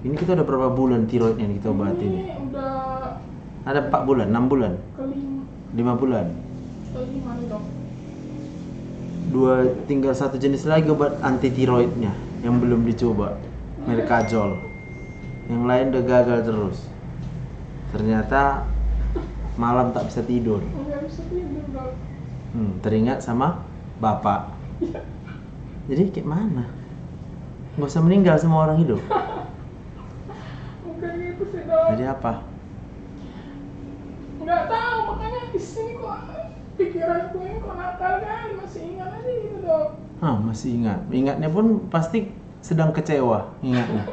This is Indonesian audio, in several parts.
Ini kita udah berapa bulan tiroid yang kita obati Ini nih? udah Ada 4 bulan, 6 bulan, kelima 5 bulan. nih dok. Tinggal satu jenis lagi obat anti tiroidnya yang belum dicoba, Mercazole. Yang lain udah gagal terus. Ternyata malam tak bisa tidur. Nggak bisa tidur dok. Teringat sama bapak. Jadi kayak mana? Nggak usah meninggal semua orang hidup. Bukan gitu sih dok. Jadi apa? Nggak tahu, makanya di sini kok pikiranku ini kok nakal kan, masih ingat aja gitu dok. Masih ingat. Ingatnya pun pasti sedang kecewa ingatnya.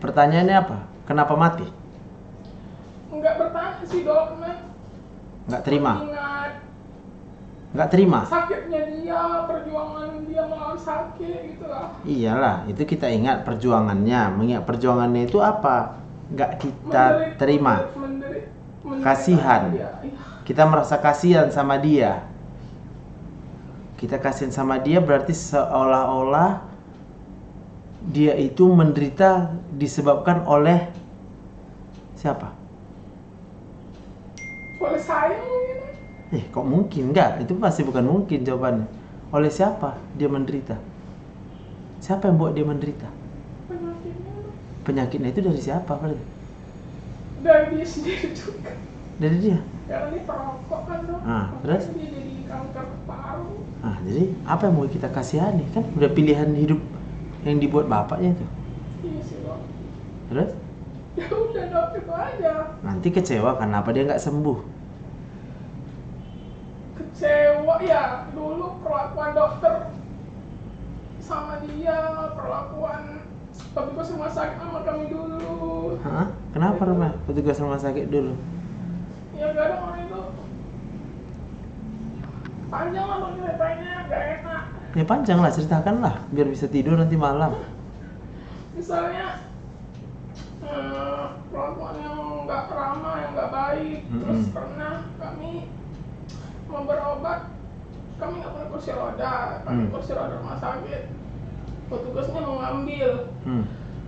Pertanyaannya apa? Kenapa mati? Nggak bertanya sih dok, karena Nggak terima. ingat Nggak terima. sakitnya dia, perjuangan dia melawan sakit gitu lah. Iyalah, itu kita ingat perjuangannya. Mengingat perjuangannya itu apa? Nggak kita terima. Kasihan. Dia. Iya. Kita merasa kasihan sama dia. Kita kasihan sama dia berarti seolah-olah dia itu menderita disebabkan oleh siapa? Oleh saya mungkin. Kok mungkin? Enggak, itu pasti bukan mungkin jawabannya. Oleh siapa dia menderita? Siapa yang buat dia menderita? Penyakitnya Penyakitnya itu dari siapa berarti? dari dia sendiri juga. Dari dia. Karena dia perokok kan dok. Terus? Dia jadi kanker paru. Jadi apa yang mau kita kasihani? Kan udah pilihan hidup yang dibuat bapaknya itu. Iya sih dok. Terus? Ya udah dok, itu aja. Nanti kecewa kenapa dia nggak sembuh? Kecewa ya, dulu perlakuan dokter sama dia, perlakuan petugas rumah sakit sama kami dulu. Kenapa petugas rumah sakit dulu? Ya kadang orang itu panjang lah dong ceritanya, gak enak. Ya panjang lah, ceritakanlah biar bisa tidur nanti malam. Misalnya perlakuan yang gak ramah, yang gak baik. Terus pernah kami mau berobat, kami gak punya kursi roda, kami kursi roda rumah sakit. Petugasnya mau ngambil.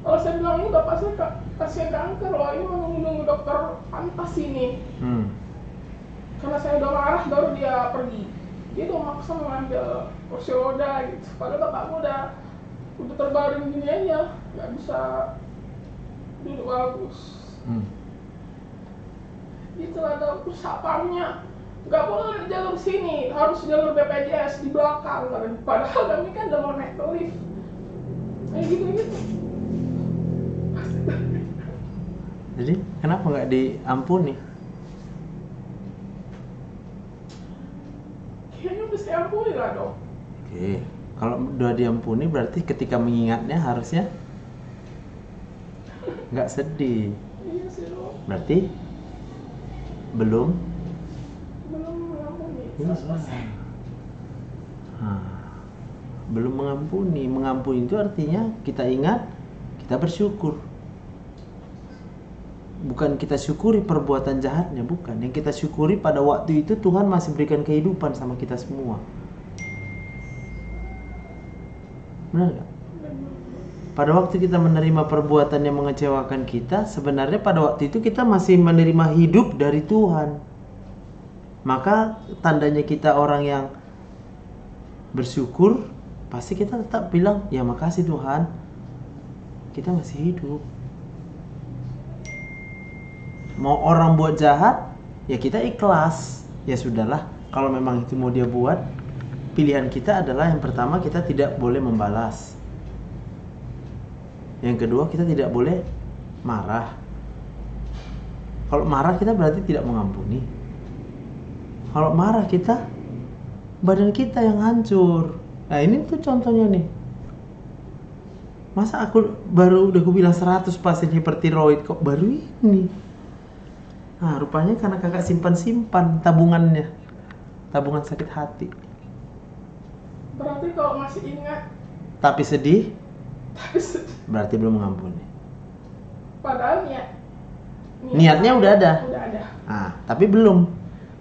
Kalau saya bilang ini bapak saya pasien kanker, wah ini mau nunggu dokter pantas ini. Karena saya udah marah baru dia pergi. Dia udah maksa mengambil kursi roda gitu. Padahal bapakku udah terbaring gini aja, nggak bisa duduk bagus. Itulah dokter sapamnya. Nggak boleh jalur sini, harus jalur BPJS di belakang. Padahal kami kan udah mau naik ke lift. Kayak gitu-gitu. Jadi kenapa nggak diampuni? Kayaknya udah saya ampuni lah dok. Oke, kalau udah diampuni berarti ketika mengingatnya harusnya nggak sedih. Iya sih dok. Berarti belum Mengampuni. Belum mengampuni. Mengampuni itu artinya kita ingat, kita bersyukur. Bukan kita syukuri perbuatan jahatnya, bukan. Yang kita syukuri pada waktu itu Tuhan masih berikan kehidupan sama kita semua. Benar gak? Pada waktu kita menerima perbuatan yang mengecewakan kita, sebenarnya pada waktu itu kita masih menerima hidup dari Tuhan. Maka tandanya kita orang yang bersyukur, pasti kita tetap bilang, ya makasih Tuhan, kita masih hidup. Mau orang buat jahat, ya kita ikhlas. Ya sudahlah, kalau memang itu mau dia buat, pilihan kita adalah yang pertama kita tidak boleh membalas. Yang kedua kita tidak boleh marah. Kalau marah kita berarti tidak mengampuni. Kalau marah kita, badan kita yang hancur. Nah ini tuh contohnya nih. Masa aku udah bilang 100 pasien hipertiroid kok baru ini. Nah, rupanya karena kakak simpan tabungannya. Tabungan sakit hati. Berarti kalau masih ingat, Tapi sedih, berarti belum mengampuni. padahal Niatnya udah ada. Udah ada. Tapi belum.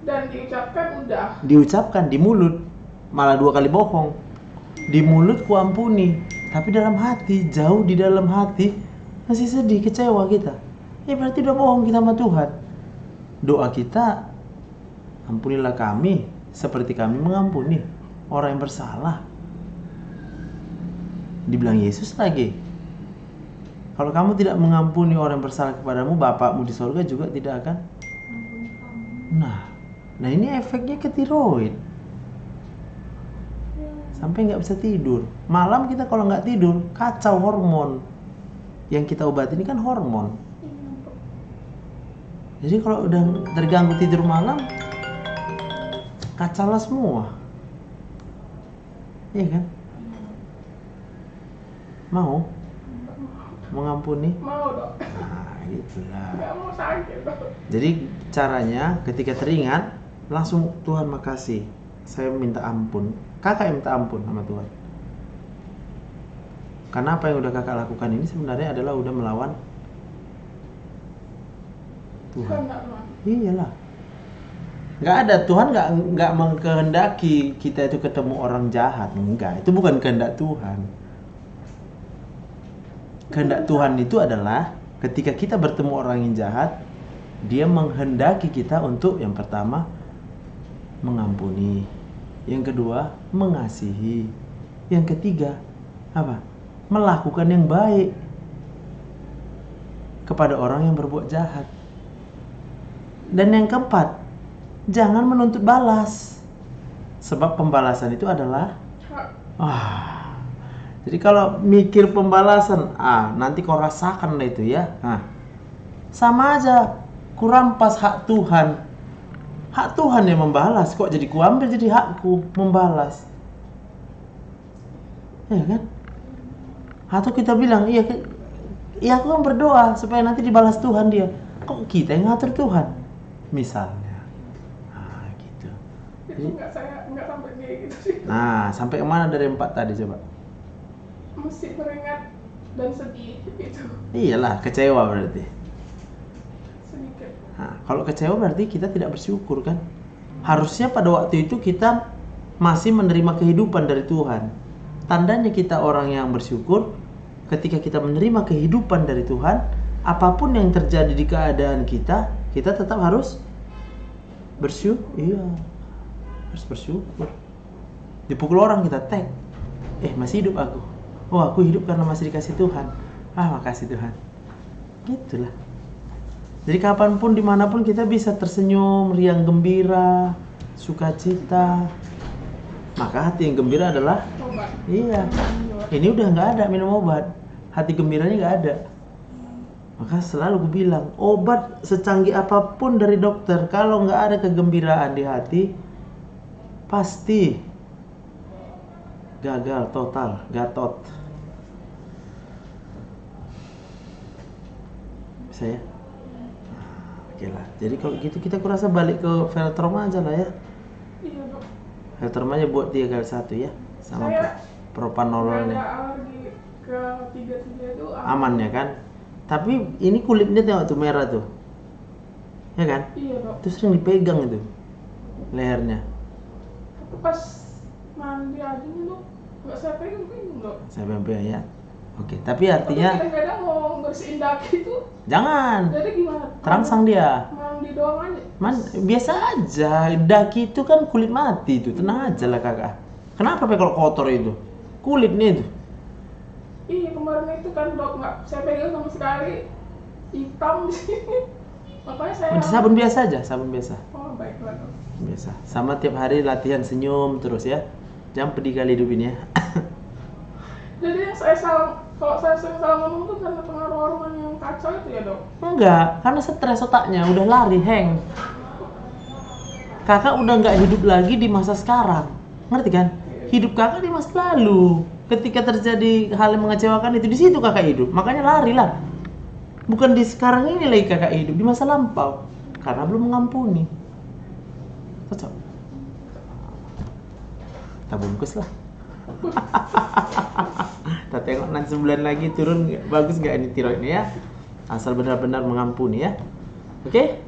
Dan diucapkan udah. Diucapkan di mulut, malah 2 kali bohong. Di mulut ku ampuni, tapi dalam hati, jauh di dalam hati, masih sedih, kecewa kita, ya berarti udah bohong kita sama Tuhan. Doa kita, ampunilah kami seperti kami mengampuni orang yang bersalah. Dibilang Yesus lagi, kalau kamu tidak mengampuni orang yang bersalah kepadamu, Bapakmu di sorga juga tidak akan. Nah ini efeknya ke tiroid. Sampai nggak bisa tidur. Malam kita kalau nggak tidur, kacau hormon. Yang kita obati ini kan hormon. Jadi kalau udah terganggu tidur malam, kacau lah semua. Iya kan? Mau? Mengampuni? Mau dok. Nah, gitulah. Nggak mau sakit dok. Jadi caranya ketika teringat, langsung Tuhan makasih. Saya minta ampun. Kakak yang minta ampun sama Tuhan. Karena apa yang udah kakak lakukan ini sebenarnya adalah udah melawan Tuhan. Iyalah. Nggak ada, Tuhan nggak mengkehendaki kita itu ketemu orang jahat. Enggak, itu bukan kehendak Tuhan. Kehendak Tuhan itu adalah ketika kita bertemu orang yang jahat, Dia menghendaki kita untuk yang pertama mengampuni, yang kedua mengasihi, yang ketiga apa? Melakukan yang baik kepada orang yang berbuat jahat. Dan yang keempat, jangan menuntut balas. Sebab pembalasan itu adalah jadi kalau mikir pembalasan, nanti kau rasakan lah itu ya. Sama aja, kurampas hak Tuhan. Hak Tuhan yang membalas, kok jadi kuambil jadi hakku membalas. Ya kan? Atau kita bilang, iya aku kan berdoa supaya nanti dibalas Tuhan dia. Kok kita yang ngatur Tuhan? Misalnya. Gitu. Itu nggak sampai kayak gitu sih. Nah, sampai kemana dari 4 tadi coba? Mesti teringat dan sedih gitu. Iyalah, kecewa berarti. Sedikit. Nah, kalau kecewa berarti kita tidak bersyukur kan? Harusnya pada waktu itu kita masih menerima kehidupan dari Tuhan. Tandanya kita orang yang bersyukur ketika kita menerima kehidupan dari Tuhan, apapun yang terjadi di keadaan kita tetap harus bersyukur. Iya, harus bersyukur. Dipukul orang kita tag, masih hidup aku. Oh, aku hidup karena masih dikasih Tuhan. Makasih Tuhan. Gitulah. Jadi kapanpun dimanapun kita bisa tersenyum, riang gembira, sukacita. Maka hati yang gembira adalah Obat. Iya. Ini udah nggak ada minum obat. Hati gembiranya nggak ada. Maka selalu gue bilang, obat secanggih apapun dari dokter, kalau nggak ada kegembiraan di hati, pasti gagal total, gatot. Bisa ya? Oke lah. Jadi kalau gitu kita kurasa balik ke Veltrom aja lah ya. Iya dok. Veltrom aja buat 3x1 ya. Sama propanololnya. Ada alergi ke 3 itu Aman ya kan? Tapi ini kulitnya tengok tuh merah tuh. Ya kan? Iya dok. Terus sering dipegang itu lehernya. Tapi pas mandi aja nih dok, nggak saya pegang dok. Saya pegang ya. Oke, tapi artinya Tapi kadang-kadang mau bersihin daki itu, jangan. jadi gimana? Terangsang dia. Mandi doang aja. Biasa aja. Daki itu kan kulit mati itu. Tenang aja lah kakak. Kenapa kalau kotor itu? Kulitnya itu. Iya kemarin itu kan dok, nggak saya pegang sama sekali, hitam di sini. Makanya saya. Sabun biasa aja, sabun biasa. Oh baiklah dok. Biasa. Sama tiap hari latihan senyum terus ya. Jangan pedih kali hidup ini ya. Jadi yang saya salah, kalau saya sering salah ngomong tuh karena pengaruh hormon yang kacau itu ya dok? Enggak, karena stres otaknya udah lari, hang. Kakak udah nggak hidup lagi di masa sekarang, ngerti kan? Hidup kakak di masa lalu. Ketika terjadi hal yang mengecewakan itu, di situ kakak hidup, makanya lari lah. Bukan di sekarang ini lagi kakak hidup, di masa lampau, karena belum mengampuni. Cocok. Kita bungkus lah. Kita tengok nanti sebulan lagi turun bagus nggak ini tiroidnya ya, asal benar-benar mengampuni ya. Oke?